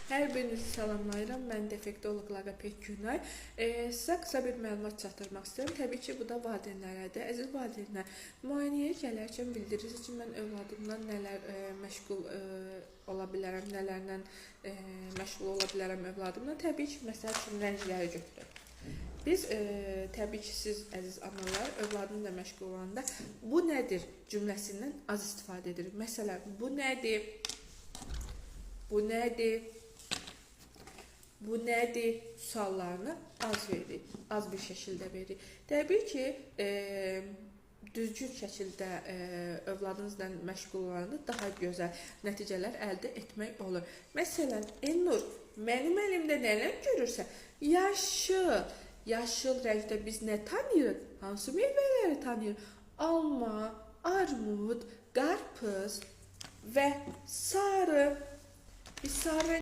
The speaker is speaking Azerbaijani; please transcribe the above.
Hər birinizi salamlayıram. Mən defektoloq Laqapet Günay. Sizə qısa bir məlumat çatdırmaq istəyirəm. Təbii ki, bu da valideynlərədir. Əziz valideynlər, müayinəyə gələrkən bildirirsiniz ki, mən övladımdan nələr məşğul ola bilərəm, nələrlə məşğul ola bilərəm övladımdan. Təbii ki, məsəl üçün rəngləri götürək. Biz təbii ki, siz əziz analar övladınızla məşğul olanda bu nədir cümləsindən az istifadə edirik. Məsələn, bu nədir? Bu nədir? Bu nədir suallarını az veririk, az bir şəkildə veririk. Təbii ki, düzgün şəkildə övladınızla məşğul olanda daha gözəl nəticələr əldə etmək olur. Məsələn, Elnur, mənim əlimdə nələr görürsə, yaşıl. Yaşıl rəngdə biz nə tanıyırıq? Hansı meyvələri tanıyırıq? Alma, armud, qarpız və sarı. Biz sarı